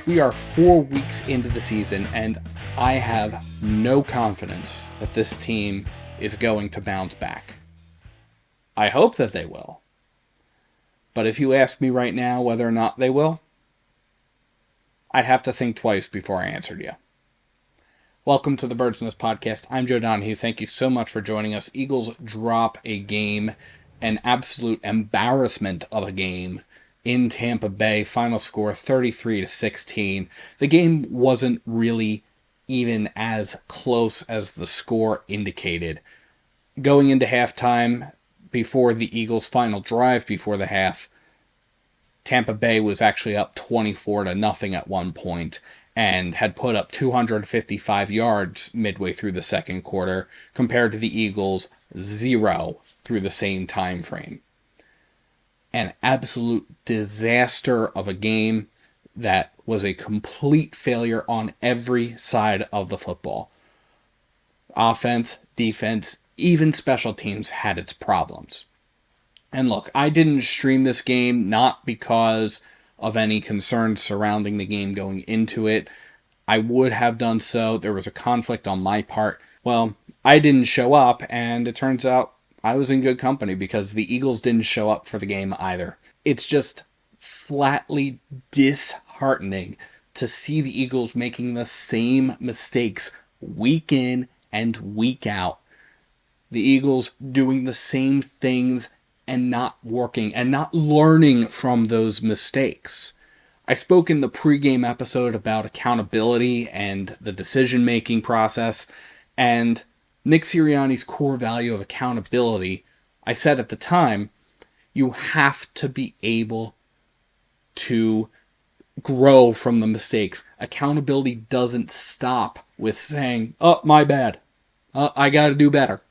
We are 4 weeks into the season, and I have no confidence that this team is going to bounce back. I hope that they will. But if you ask me right now whether or not they will, I'd have to think twice before I answered you. Welcome to the Bird's Nest Podcast. I'm Joe Donahue. Thank you so much for joining us. Eagles drop a game, an absolute embarrassment of a game in Tampa Bay. Final score 33-16. The game wasn't really even as close as the score indicated. Going into halftime, before the Eagles' final drive before the half, Tampa Bay was actually up 24-0 at one point and had put up 255 yards midway through the second quarter compared to the Eagles' 0 through the same time frame. An absolute disaster of a game that was a complete failure on every side of the football. Offense, defense, even special teams had its problems. And look, I didn't stream this game not because of any concerns surrounding the game going into it. I would have done so. There was a conflict on my part. Well, I didn't show up, and it turns out I was in good company because the Eagles didn't show up for the game either. It's just flatly disheartening to see the Eagles making the same mistakes week in and week out. The Eagles doing the same things and not working and not learning from those mistakes. I spoke in the pregame episode about accountability and the decision-making process, and Nick Sirianni's core value of accountability. I said at the time, you have to be able to grow from the mistakes. Accountability doesn't stop with saying, oh, my bad. I got to do better.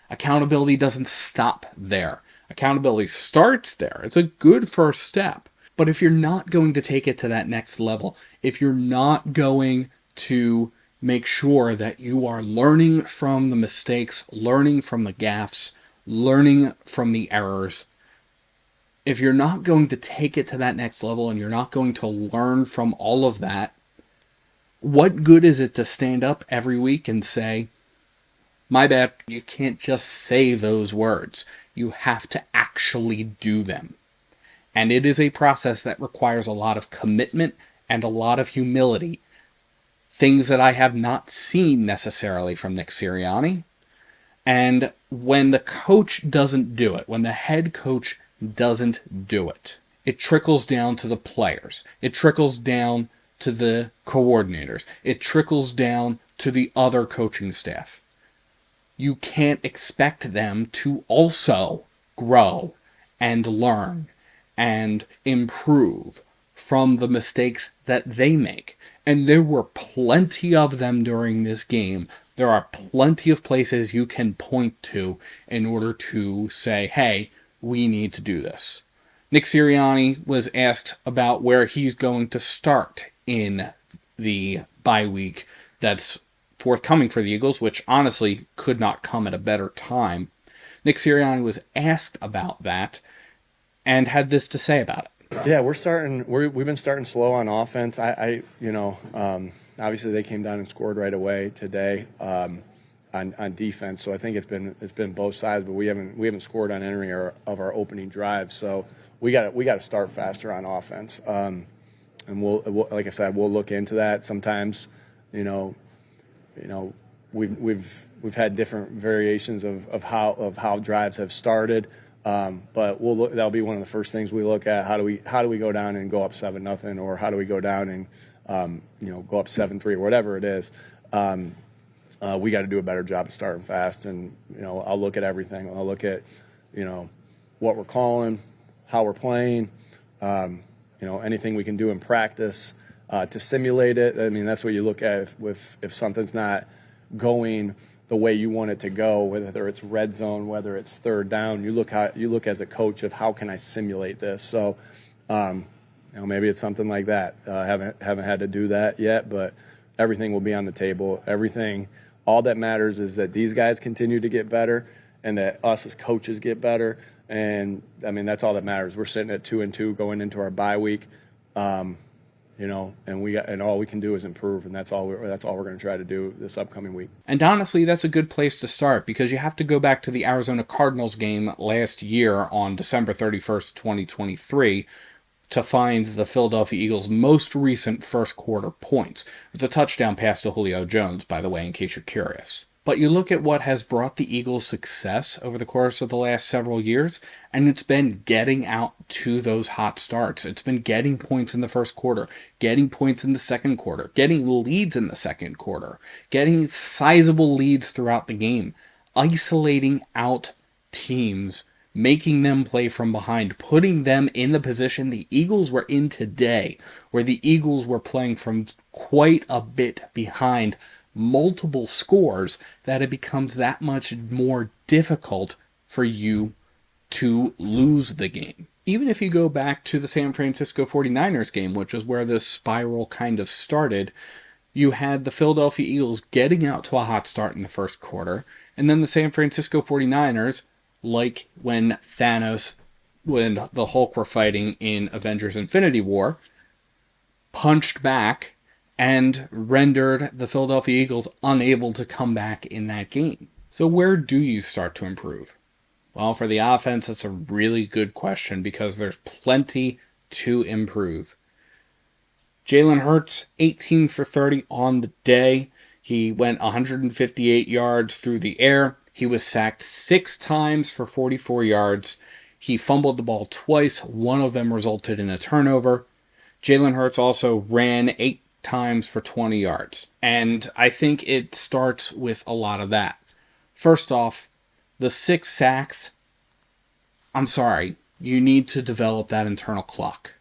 Accountability doesn't stop there. Accountability starts there. It's a good first step. But if you're not going to take it to that next level, if you're not going to make sure that you are learning from the mistakes, learning from the gaffes, learning from the errors, if you're not going to take it to that next level and you're not going to learn from all of that, what good is it to stand up every week and say, my bad? You can't just say those words. You have to actually do them. And it is a process that requires a lot of commitment and a lot of humility. Things that I have not seen necessarily from Nick Sirianni. And when the coach doesn't do it, when the head coach doesn't do it, it trickles down to the players. It trickles down to the coordinators. It trickles down to the other coaching staff. You can't expect them to also grow and learn and improve from the mistakes that they make. And there were plenty of them during this game. There are plenty of places you can point to in order to say, hey, we need to do this. Nick Sirianni was asked about where he's going to start in the bye week that's forthcoming for the Eagles, which honestly could not come at a better time. Nick Sirianni was asked about that and had this to say about it. Yeah, we've been starting slow on offense. Obviously they came down and scored right away today on defense. So I think it's been both sides, but we haven't scored on any of our opening drives. So we got to start faster on offense. And we'll like I said, we'll look into that. Sometimes, we've had different variations of how drives have started. But that'll be one of the first things we look at. How do we go down and go up 7-0, or how do we go down and go up 7-3 or whatever it is. We got to do a better job of starting fast, and I'll look at everything. I'll look at what we're calling, how we're playing, anything we can do in practice to simulate it. I mean, that's what you look at if something's not going the way you want it to go, whether it's red zone, whether it's third down. You look as a coach of how can I simulate this. So, maybe it's something like that. Haven't had to do that yet, but everything will be on the table. All that matters is that these guys continue to get better, and that us as coaches get better. And I mean, that's all that matters. We're sitting at 2-2 going into our bye week. and all we can do is improve, and that's all we're going to try to do this upcoming week. And honestly, that's a good place to start, because you have to go back to the Arizona Cardinals game last year on December 31st, 2023, to find the Philadelphia Eagles' most recent first quarter points. It's a touchdown pass to Julio Jones, by the way, in case you're curious. But you look at what has brought the Eagles success over the course of the last several years, and it's been getting out to those hot starts. It's been getting points in the first quarter, getting points in the second quarter, getting leads in the second quarter, getting sizable leads throughout the game, isolating out teams, making them play from behind, putting them in the position the Eagles were in today, where the Eagles were playing from quite a bit behind multiple scores, that it becomes that much more difficult for you to lose the game. Even if you go back to the San Francisco 49ers game, which is where this spiral kind of started, you had the Philadelphia Eagles getting out to a hot start in the first quarter, and then the San Francisco 49ers, like when the Hulk were fighting in Avengers Infinity War, punched back and rendered the Philadelphia Eagles unable to come back in that game. So where do you start to improve? Well, for the offense, it's a really good question, because there's plenty to improve. Jalen Hurts, 18 for 30 on the day. He went 158 yards through the air. He was sacked 6 times for 44 yards. He fumbled the ball twice. One of them resulted in a turnover. Jalen Hurts also ran 8 times for 20 yards. And I think it starts with a lot of that. First off, the 6 sacks, I'm sorry, you need to develop that internal clock.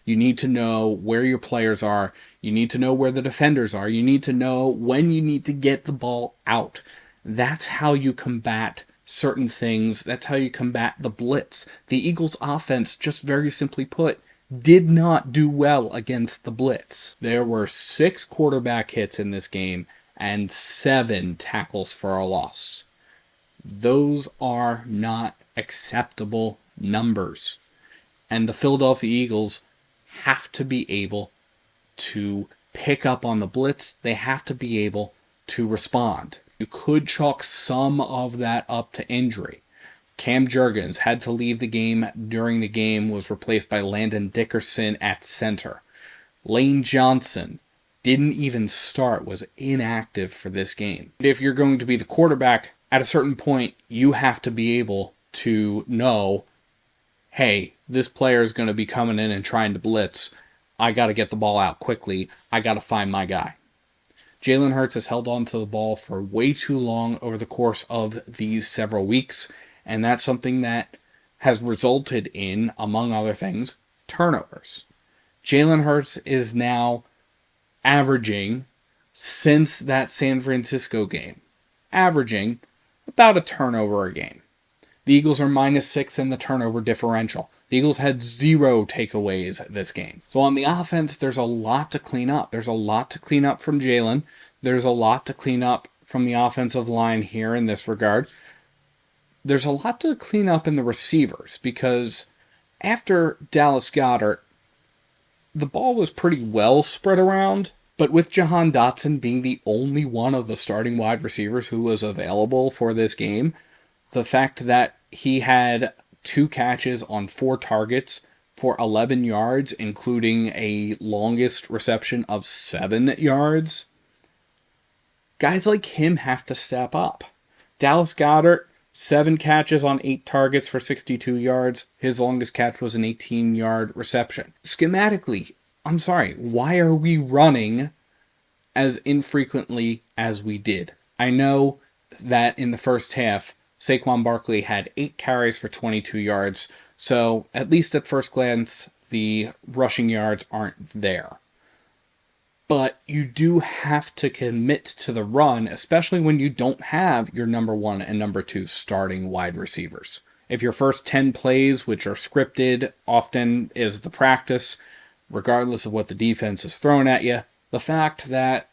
You need to know where your players are. You need to know where the defenders are. You need to know when you need to get the ball out. That's how you combat certain things. That's how you combat the blitz. The Eagles' offense, just very simply put, did not do well against the blitz. There were 6 quarterback hits in this game and 7 tackles for a loss. Those are not acceptable numbers. And the Philadelphia Eagles have to be able to pick up on the blitz. They have to be able to respond. You could chalk some of that up to injury. Cam Jurgens had to leave the game during the game, was replaced by Landon Dickerson at center. Lane Johnson didn't even start, was inactive for this game. If you're going to be the quarterback, at a certain point, you have to be able to know, hey, this player is going to be coming in and trying to blitz. I got to get the ball out quickly. I got to find my guy. Jalen Hurts has held on to the ball for way too long over the course of these several weeks, and that's something that has resulted in, among other things, turnovers. Jalen Hurts is now averaging, since that San Francisco game, averaging about a turnover a game. The Eagles are -6 in the turnover differential. The Eagles had 0 takeaways this game. So on the offense, there's a lot to clean up. There's a lot to clean up from Jalen. There's a lot to clean up from the offensive line here in this regard. There's a lot to clean up in the receivers, because after Dallas Goedert, the ball was pretty well spread around, but with Jahan Dotson being the only one of the starting wide receivers who was available for this game, the fact that he had 2 catches on 4 targets for 11 yards, including a longest reception of 7 yards, guys like him have to step up. Dallas Goedert, 7 catches on 8 targets for 62 yards. His longest catch was an 18-yard reception. Schematically, I'm sorry, why are we running as infrequently as we did? I know that in the first half, Saquon Barkley had 8 carries for 22 yards, so at least at first glance, the rushing yards aren't there. But you do have to commit to the run, especially when you don't have your number 1 and number 2 starting wide receivers. If your first 10 plays, which are scripted, often is the practice, regardless of what the defense is throwing at you, the fact that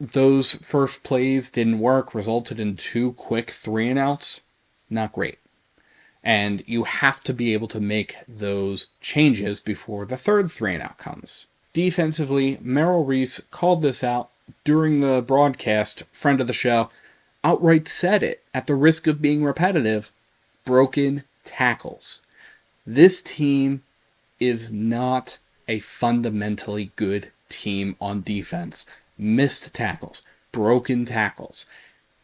those first plays didn't work resulted in 2 quick 3-and-outs, not great. And you have to be able to make those changes before the third 3-and-out comes. Defensively, Merrill Reese called this out during the broadcast, friend of the show, outright said it at the risk of being repetitive: broken tackles. This team is not a fundamentally good team on defense. Missed tackles, broken tackles.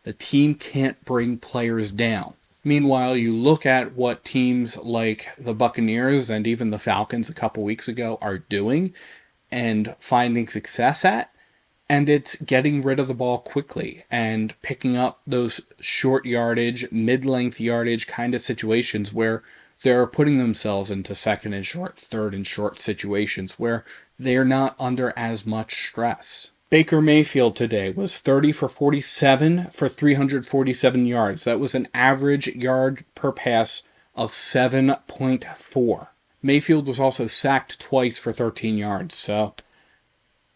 The team can't bring players down. Meanwhile, you look at what teams like the Buccaneers and even the Falcons a couple weeks ago are doing and finding success at, and it's getting rid of the ball quickly and picking up those short yardage, mid-length yardage kind of situations where they're putting themselves into second and short, third and short situations where they're not under as much stress. Baker Mayfield today was 30 for 47 for 347 yards. That was an average yard per pass of 7.4. Mayfield was also sacked twice for 13 yards, so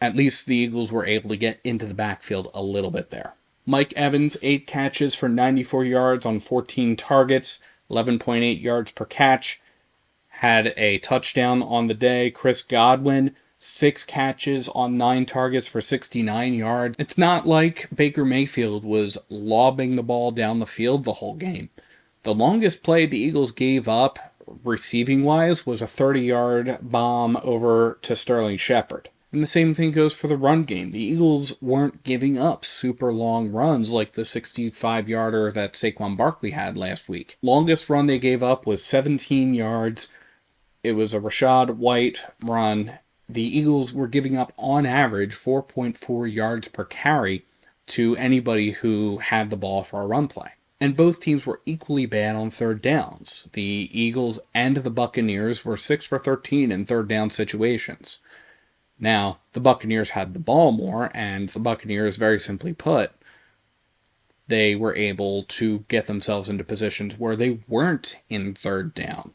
at least the Eagles were able to get into the backfield a little bit there. Mike Evans, 8 catches for 94 yards on 14 targets, 11.8 yards per catch, had a touchdown on the day. Chris Godwin, 6 catches on 9 targets for 69 yards. It's not like Baker Mayfield was lobbing the ball down the field the whole game. The longest play the Eagles gave up, receiving-wise, was a 30-yard bomb over to Sterling Shepard. And the same thing goes for the run game. The Eagles weren't giving up super long runs like the 65-yarder that Saquon Barkley had last week. Longest run they gave up was 17 yards. It was a Rashad White run. The Eagles were giving up, on average, 4.4 yards per carry to anybody who had the ball for a run play. And both teams were equally bad on third downs. The Eagles and the Buccaneers were 6 for 13 in third down situations. Now, the Buccaneers had the ball more, and the Buccaneers, very simply put, they were able to get themselves into positions where they weren't in third down.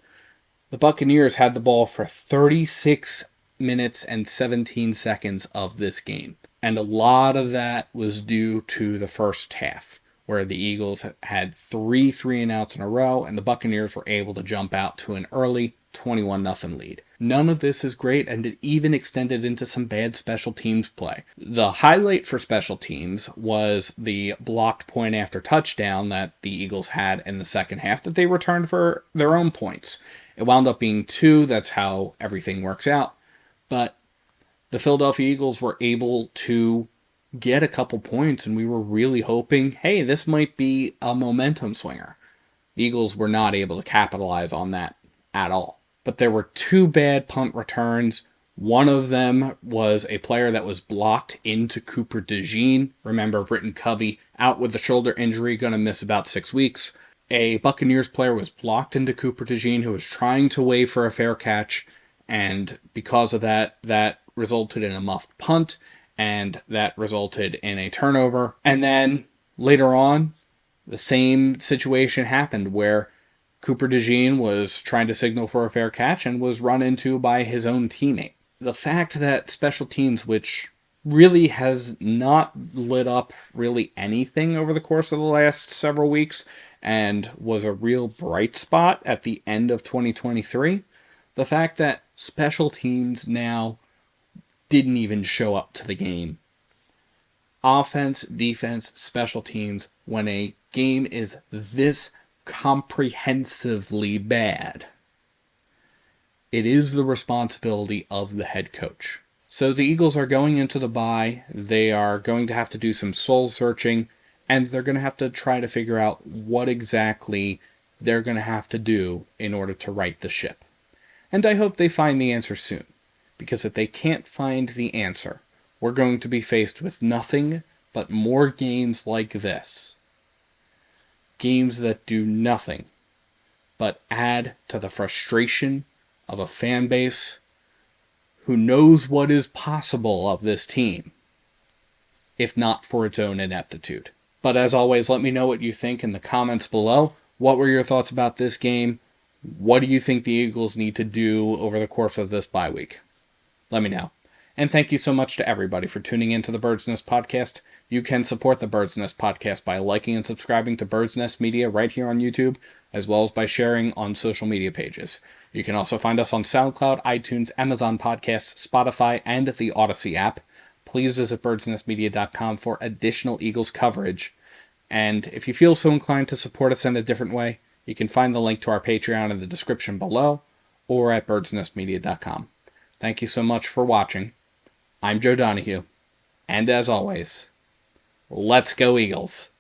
The Buccaneers had the ball for 36 minutes and 17 seconds of this game. And a lot of that was due to the first half, where the Eagles had 3 3-and-outs in a row, and the Buccaneers were able to jump out to an early 21-0 lead. None of this is great, and it even extended into some bad special teams play. The highlight for special teams was the blocked point after touchdown that the Eagles had in the second half that they returned for their own points. It wound up being 2. That's how everything works out. But the Philadelphia Eagles were able to get a couple points, and we were really hoping, hey, this might be a momentum swinger. The Eagles were not able to capitalize on that at all. But there were 2 bad punt returns. One of them was a player that was blocked into Cooper DeJean. Remember, Britton Covey out with a shoulder injury, going to miss about 6 weeks. A Buccaneers player was blocked into Cooper DeJean, who was trying to wave for a fair catch, and because of that, that resulted in a muffed punt, and that resulted in a turnover. And then later on, the same situation happened where Cooper DeJean was trying to signal for a fair catch and was run into by his own teammate. The fact that special teams, which really has not lit up really anything over the course of the last several weeks and was a real bright spot at the end of 2023, the fact that special teams now didn't even show up to the game. Offense, defense, special teams, when a game is this comprehensively bad, it is the responsibility of the head coach. So the Eagles are going into the bye. They are going to have to do some soul searching, and they're going to have to try to figure out what exactly they're going to have to do in order to right the ship. And I hope they find the answer soon, because if they can't find the answer, we're going to be faced with nothing but more games like this. Games that do nothing but add to the frustration of a fan base who knows what is possible of this team, if not for its own ineptitude. But as always, let me know what you think in the comments below. What were your thoughts about this game? What do you think the Eagles need to do over the course of this bye week? Let me know. And thank you so much to everybody for tuning into the Bird's Nest Podcast. You can support the Bird's Nest Podcast by liking and subscribing to Bird's Nest Media right here on YouTube, as well as by sharing on social media pages. You can also find us on SoundCloud, iTunes, Amazon Podcasts, Spotify, and the Odyssey app. Please visit birdsnestmedia.com for additional Eagles coverage. And if you feel so inclined to support us in a different way, you can find the link to our Patreon in the description below or at birdsnestmedia.com. Thank you so much for watching. I'm Joe Donahue, and as always, let's go Eagles.